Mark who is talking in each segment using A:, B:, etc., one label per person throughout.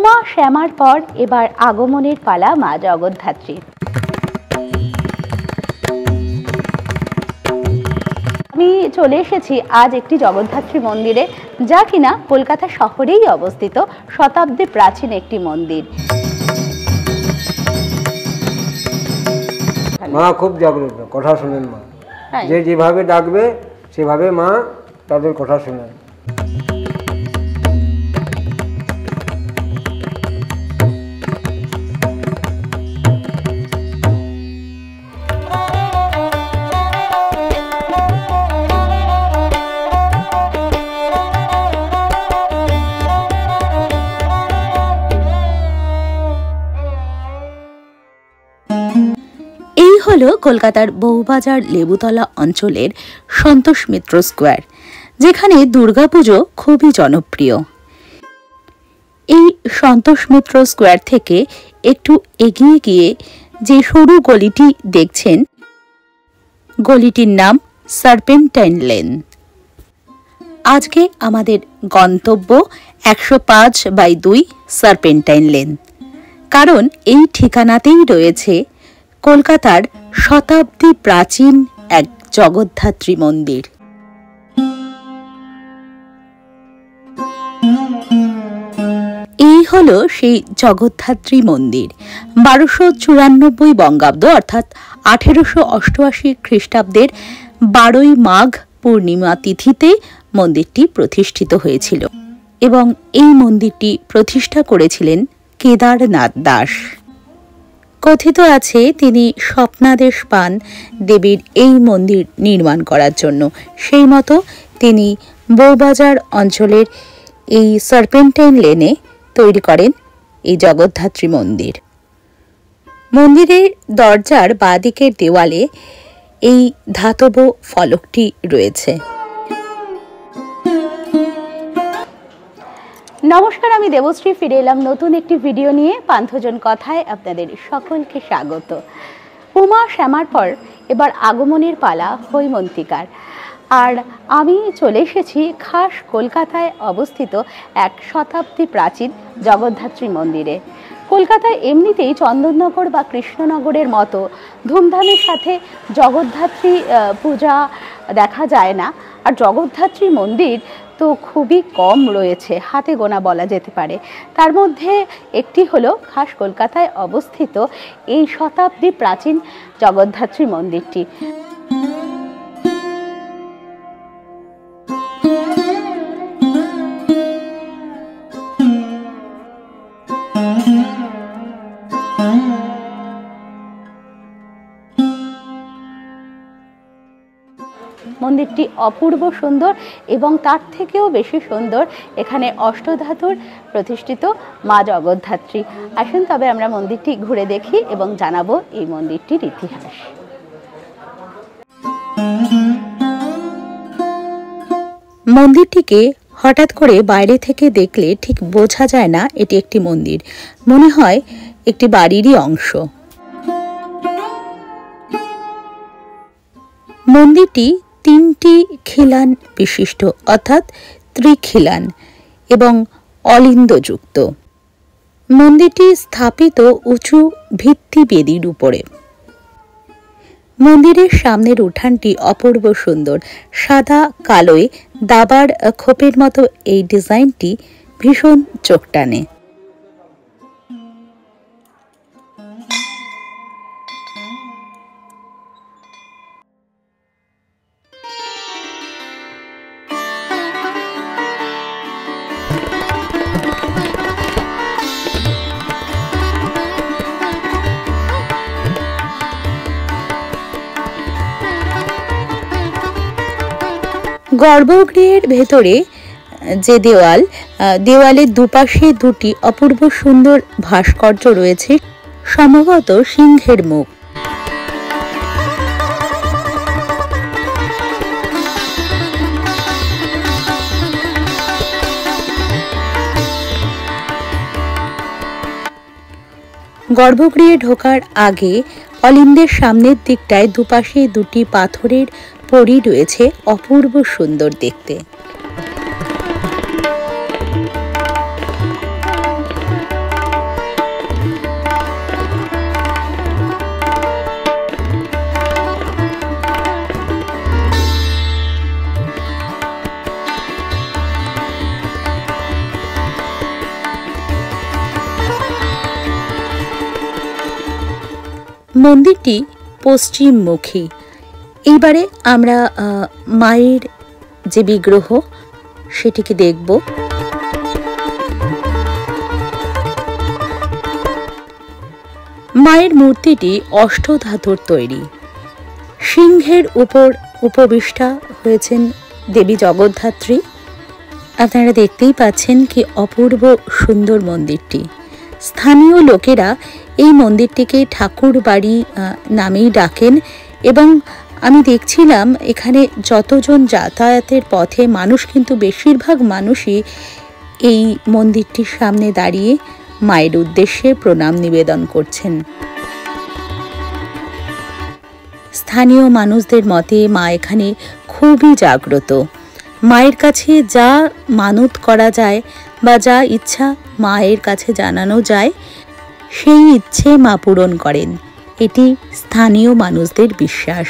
A: উমা শ্যামার পর এবার আগমনের পালা মা জগদ্ধাত্রীর। আমি চলে এসেছি আজ একটি জগদ্ধাত্রী মন্দিরে, যা কিনা কলকাতা শহরেই অবস্থিত, শতাব্দী প্রাচীন একটি মন্দির।
B: মা খুব জাগ্রত, কথা শোনেন মা, যে যেভাবে ডাকবে সেভাবে মা তাদের কথা শোনেন।
A: হলো কলকাতার বউবাজার লেবুতলা অঞ্চলের সন্তোষ মিত্র স্কোয়ার, যেখানে দুর্গাপুজো খুবই জনপ্রিয়। এই সন্তোষ মিত্র স্কোয়ার থেকে একটু এগিয়ে গিয়ে যে সরু গলিটি দেখছেন, গলিটির নাম সার্পেন্টাইন লেন। আজকে আমাদের গন্তব্য 105/2 সার্পেন্টাইন লেন, কারণ এই ঠিকানাতেই রয়েছে কলকাতার শতাব্দী প্রাচীন এক জগদ্ধাত্রী মন্দির। এই হলো সেই জগদ্ধাত্রী মন্দির। 1294 বঙ্গাব্দ অর্থাৎ 1888 খ্রিস্টাব্দের 12ই মাঘ পূর্ণিমা তিথিতে মন্দিরটি প্রতিষ্ঠিত হয়েছিল এবং এই মন্দিরটি প্রতিষ্ঠা করেছিলেন কেদারনাথ দাস। কথিত আছে তিনি স্বপ্নাদেশ পান দেবীর এই মন্দির নির্মাণ করার জন্য। সেই মতো তিনি বউবাজার অঞ্চলের এই সার্পেন্টাইন লেনে তৈরি করেন এই জগদ্ধাত্রী মন্দির। মন্দিরের দরজার বাঁদিকের দেওয়ালে এই ধাতব ফলকটি রয়েছে। নমস্কার, আমি দেবশ্রী, ফিরে এলাম নতুন একটি ভিডিও নিয়ে। পান্থজন কথায় আপনাদের সকলকে স্বাগত। উমা শ্যামার পর এবার আগমনের পালা হৈমন্তিকার, আর আমি চলে এসেছি খাস কলকাতায় অবস্থিত এক শতাব্দী প্রাচীন জগদ্ধাত্রী মন্দিরে। কলকাতায় এমনিতেই চন্দননগর বা কৃষ্ণনগরের মতো ধুমধামের সাথে জগদ্ধাত্রী পূজা দেখা যায় না, আর জগদ্ধাত্রী মন্দির তো খুবই কম রয়েছে, হাতে গোনা বলা যেতে পারে। তার মধ্যে একটি হলো খাস কলকাতায় অবস্থিত এই শতাব্দী প্রাচীন জগদ্ধাত্রী মন্দিরটি। মন্দিরটি অপূর্ব সুন্দর এবং তার থেকেও বেশি সুন্দর এখানে অষ্টধাতুর প্রতিষ্ঠিত মা জগদ্ধাত্রী। আসুন তবে আমরা মন্দিরটি ঘুরে দেখি এবং জানাবো এই মন্দিরটির ইতিহাস। মন্দিরটিকে হঠাৎ করে বাইরে থেকে দেখলে ঠিক বোঝা যায় না এটি একটি মন্দির, মনে হয় একটি বাড়িরই অংশ। মন্দিরটি 3টি খিলান বিশিষ্ট, অর্থাৎ ত্রিখিলান এবং অলিন্দযুক্ত। মন্দিরটি স্থাপিত উঁচু ভিত্তিবেদির উপরে। মন্দিরের সামনের উঠানটি অপূর্ব সুন্দর, সাদা কালোয় দাবার খোপের মতো এই ডিজাইনটি ভীষণ চোখ টানে। গর্ভগৃহের ভেতরে যে দেওয়ালের দুপাশে দুটি অপূর্ব সুন্দর ভাস্কর্য রয়েছে, সম্ভবত সিংহের মুখ। গর্ভগৃহে ঢোকার আগে অলিন্দের সামনের দিকটায় দুপাশে দুটি পাথরের পরী রয়েছে, অপূর্ব সুন্দর দেখতে। মন্দিরটি পশ্চিমমুখী। এইবারে আমরা মায়ের যে বিগ্রহ সেটিকে দেখব। মায়ের মূর্তিটি অষ্টধাতুর তৈরি। সিংহের উপর উপবিষ্টা হয়েছেন দেবী জগদ্ধাত্রী। আপনারা দেখতেই পাচ্ছেন কি অপূর্ব সুন্দর মন্দিরটি। স্থানীয় লোকেরা এই মন্দিরটিকে ঠাকুর বাড়ি নামেই ডাকেন এবং আমি দেখছিলাম এখানে যতজন যাতায়াতের পথে মানুষ, কিন্তু বেশিরভাগ মানুষই এই মন্দিরটির সামনে দাঁড়িয়ে মায়ের উদ্দেশ্যে প্রণাম নিবেদন করছেন। স্থানীয় মানুষদের মতে মা এখানে খুবই জাগ্রত। মায়ের কাছে যা মানত করা যায় বা যা ইচ্ছা মায়ের কাছে জানানো যায়, সেই ইচ্ছে মা পূরণ করেন, এটি স্থানীয় মানুষদের বিশ্বাস।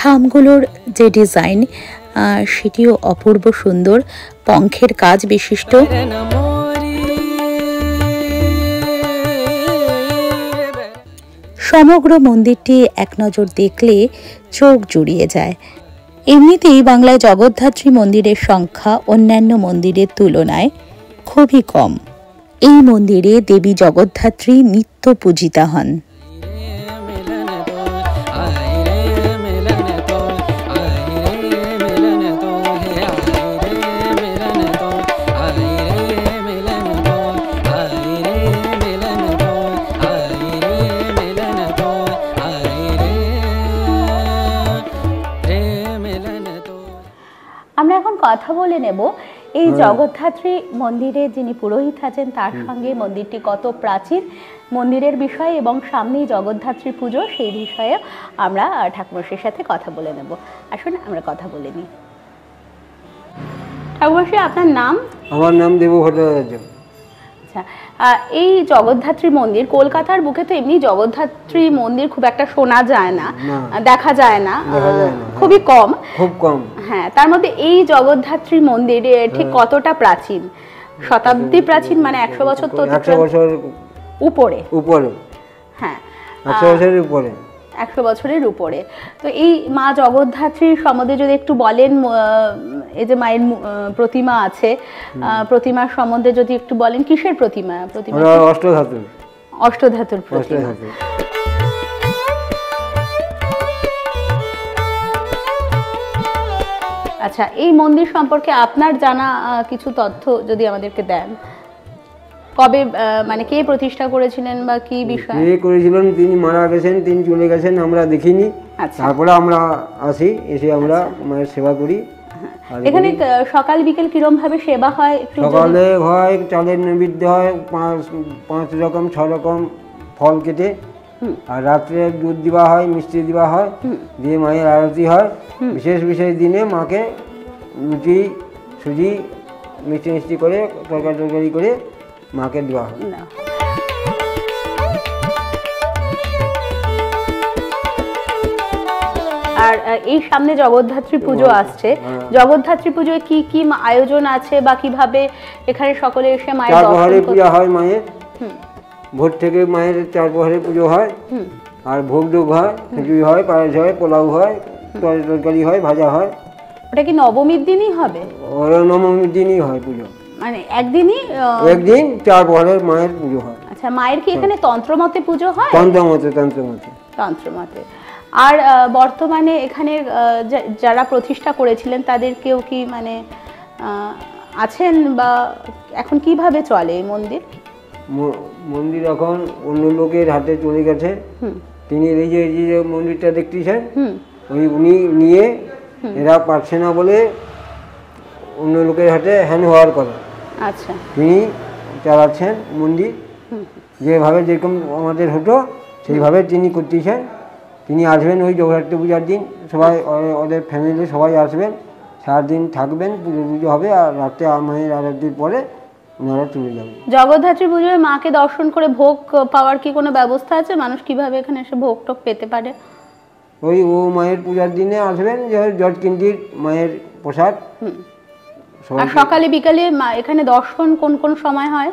A: থামগুলোর যে ডিজাইন সেটিও অপূর্ব সুন্দর, পঙ্খের কাজ বিশিষ্ট। সমগ্র মন্দিরটি এক নজর দেখলে চোখ জুড়িয়ে যায়। এমনিতেই বাংলায় জগদ্ধাত্রী মন্দিরের সংখ্যা অন্যান্য মন্দিরের তুলনায় খুবই কম। এই মন্দিরে দেবী জগদ্ধাত্রী নিত্য পূজিতা হন। আমরা এখন কথা বলে নেব এই জগদ্ধাত্রী মন্দিরে যিনি পুরোহিত আছেন তার সঙ্গে মন্দিরটি কত প্রাচীন, মন্দিরের বিষয় এবং সামনেই জগদ্ধাত্রী পুজো, সেই বিষয়ে আমরা ঠাকুরমশাইয়ের সাথে কথা বলে নেব। আসুন আমরা কথা বলে নিই। ঠাকুরমশাই, আপনার নাম?
B: আমার নাম দেবভট্টাচার্য।
A: আচ্ছা, এই জগদ্ধাত্রী মন্দির, কলকাতার বুকে তো এমনি জগদ্ধাত্রী মন্দির খুব একটা শোনা যায় না, দেখা যায় না, খুবই কম,
B: খুব কম।
A: হ্যাঁ, তার মধ্যে এই জগদ্ধাত্রী মন্দির ঠিক কতটা প্রাচীন? শতাব্দী প্রাচীন, মানে 100 বছর তো
B: 100 বছর উপরে।
A: হ্যাঁ,
B: 100 বছরের উপরে।
A: 100 বছরের উপরে। তো এই মা জগদ্ধাত্রীর সম্বন্ধে যদি একটু বলেন, এই যে মায়ের প্রতিমা আছে, প্রতিমার সম্বন্ধে যদি একটু বলেন। কিসের প্রতিমা?
B: অষ্টধাতুর।
A: অষ্টধাতুর প্রতিমা। আচ্ছা, এই মন্দির সম্পর্কে আপনার জানা কিছু তথ্য যদি আমাদেরকে দেন। কবে, মানে কে প্রতিষ্ঠা করেছিলেন বা কি বিষয়?
B: কে করেছিলেন তিনি মারা গেছেন, তিনি চলে গেছেন, আমরা দেখিনি। তারপরে আমরা আসি, এসে আমরা মায়ের সেবা করি।
A: এখানে সকাল বিকেল কিরম ভাবে সেবা হয়?
B: সকালে হয় চালের নৈবেদ্য হয়, 5 রকম 6 রকম ফল কেটে, আর রাত্রে দুধ দেওয়া হয়, মিষ্টি দেওয়া হয়, দিয়ে মায়ের আরতি হয়। বিশেষ বিশেষ দিনে মাকে রুটি সুজি মিষ্টি করে তরকারি করে মাকে দেওয়া হয়।
A: আর এই সামনে জগদ্ধাত্রী পুজো আসছে, জগদ্ধাত্রী পুজোয় কি কি আয়োজন আছে বা কিভাবে এখানে সকলে এসে মায়ের দর্শন করতে?
B: পূজা হয় মায়ের, ভোর থেকে মায়ের 4 প্রহরে পুজো হয়, আর ভোগ টোগ হয়, খিচুড়ি হয়, পায়েস হয়, পোলাও হয়, তরকারি হয়, ভাজা হয়।
A: ওটা কি নবমীর দিনই হবে?
B: ওরা নবমীর দিনই হয় পুজো,
A: মানে একদিনই,
B: একদিন 4 প্রহরে মায়ের পুজো হয়।
A: আচ্ছা, মায়ের কি এখানে তন্ত্রমতে পুজো হয়? তন্ত্রমতে। আর বর্তমানে এখানে যারা প্রতিষ্ঠা করেছিলেন তাদের কেউ কি মানে আছেন, বা এখন কিভাবে চলে এই মন্দির?
B: মন্দির এখন অন্য লোকের হাতে চলে গেছে। তিনি এই যে মন্দিরটা দেখতেছেন, উনি নিয়ে এরা পারছে না বলে অন্য লোকের হাতে হ্যান্ড ওভার করে।
A: আচ্ছা,
B: তিনি চালাচ্ছেন মন্দির, যেভাবে যেরকম আমাদের হতো সেইভাবে তিনি করতেছেন। তিনি আসবেন ওই জগদ্ধাত্রী পূজার দিন, সবাই ওদের ফ্যামিলি সবাই আসবেন, 4 দিন থাকবেন, পুজো হবে, আর রাতে মায়ের আরতির পরে ওনারা চলে যাবেন।
A: জগদ্ধাত্রী পুজোয় মাকে দর্শন করে ভোগ পাওয়ার কি কোনো ব্যবস্থা আছে? মানুষ কিভাবে এখানে এসে ভোগ টোগ পেতে পারে?
B: ওই মায়ের পূজার দিনে আসবেন, যে জটকিন্দির মায়ের প্রসাদ।
A: আর সকালে বিকালে এখানে দর্শন কোন কোন সময় হয়?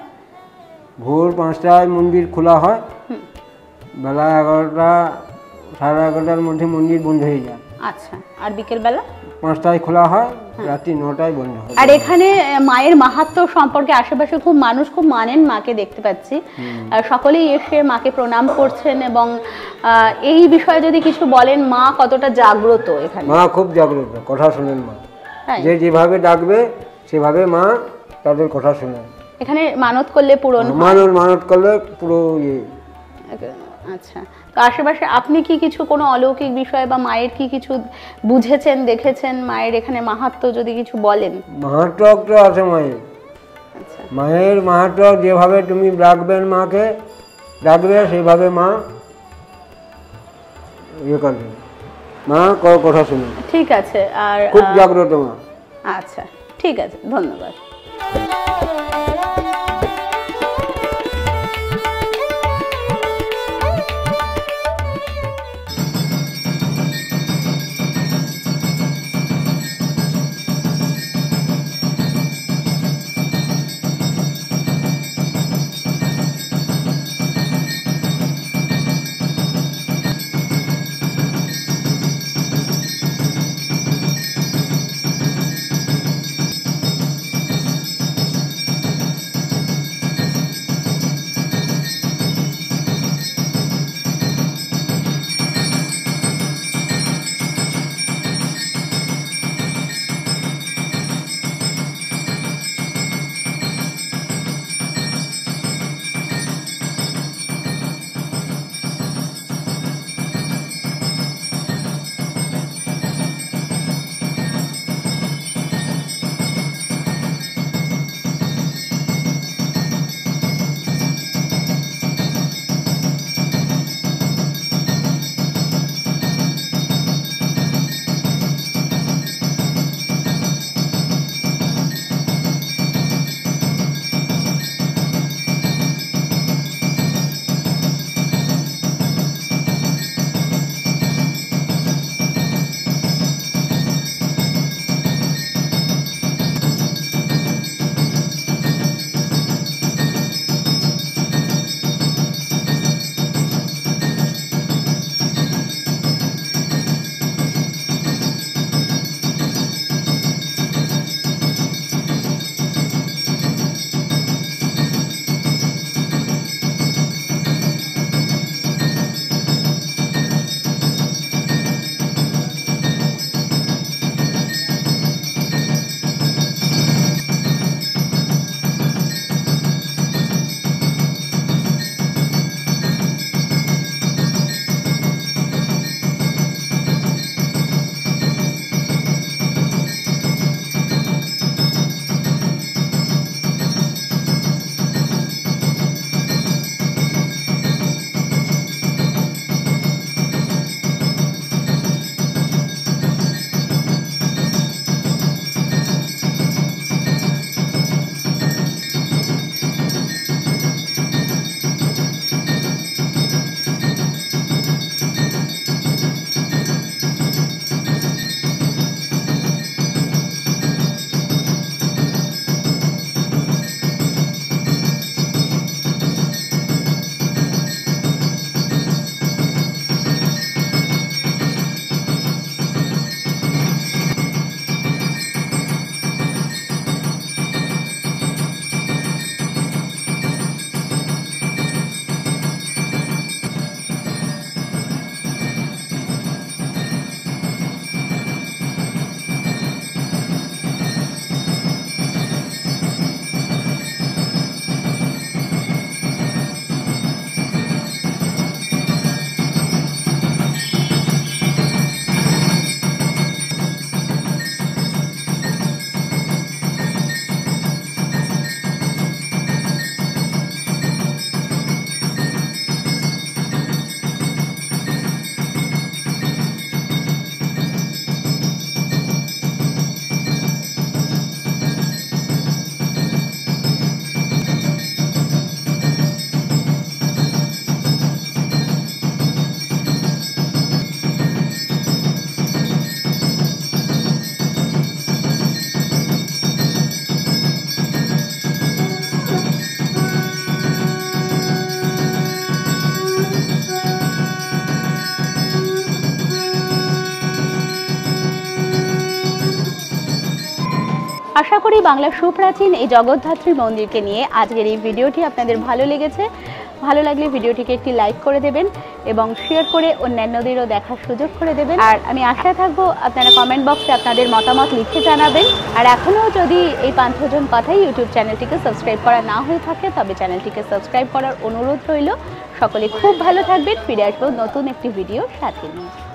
B: ভোর 5টায় মন্দির খোলা হয়, বেলা 11টা 11:30টার মধ্যে মন্দির বন্ধ হয়ে যায়।
A: আচ্ছা, আর বিকেল বেলা
B: 5টায় খোলা হয়, রাত্রি 9টায় বন্ধ হয়।
A: আর এখানে মায়ের মাহাত্ম্য সম্পর্কে আশেপাশে খুব মানুষ খুব মানেন মাকে, দেখতে পাচ্ছি সকলেই এসে মাকে প্রণাম করছেন, এবং এই বিষয়ে যদি কিছু বলেন, মা কতটা জাগ্রত এখানে?
B: মা খুব জাগ্রত, কথা শোনেন মা, যে যেভাবে ডাকবে সেভাবে মা তাদের কথা শোনেন।
A: এখানে মানত করলে পূরণ হয়?
B: মানত করলে পুরো
A: আচ্ছা, তো আশেপাশে আপনি কি কিছু কোনো অলৌকিক বিষয় বা মায়ের কি কিছু বুঝেছেন, দেখেছেন মায়ের এখানে মাহাত্ম্য যদি কিছয বলেন?
B: মাহাত্ম্য তো আছে মায়ের।
A: আচ্ছা,
B: মায়ের মাহাত্ম্য, যেভাবে তুমি ডাকবেন মাকে, ডাকবে সেভাবে মা ইয়ে করবে, মা কথা শুনে।
A: ঠিক আছে, আর
B: খুব জাগ্রত মা।
A: আচ্ছা, ঠিক আছে, ধন্যবাদ। আশা করি বাংলার সুপ্রাচীন এই জগদ্ধাত্রী মন্দিরকে নিয়ে আজকের এই ভিডিওটি আপনাদের ভালো লেগেছে। ভালো লাগলে ভিডিওটিকে একটি লাইক করে দেবেন এবং শেয়ার করে অন্যান্যদেরও দেখার সুযোগ করে দেবেন। আর আমি আশা থাকবো আপনারা কমেন্ট বক্সে আপনাদের মতামত লিখে জানাবেন। আর এখনও যদি এই পান্থজন কথাই ইউটিউব চ্যানেলটিকে সাবস্ক্রাইব করা না হয়ে থাকে তবে চ্যানেলটিকে সাবস্ক্রাইব করার অনুরোধ রইল। সকলে খুব ভালো থাকবেন। ফিরে আসবো নতুন একটি ভিডিওর সাথে নিয়ে।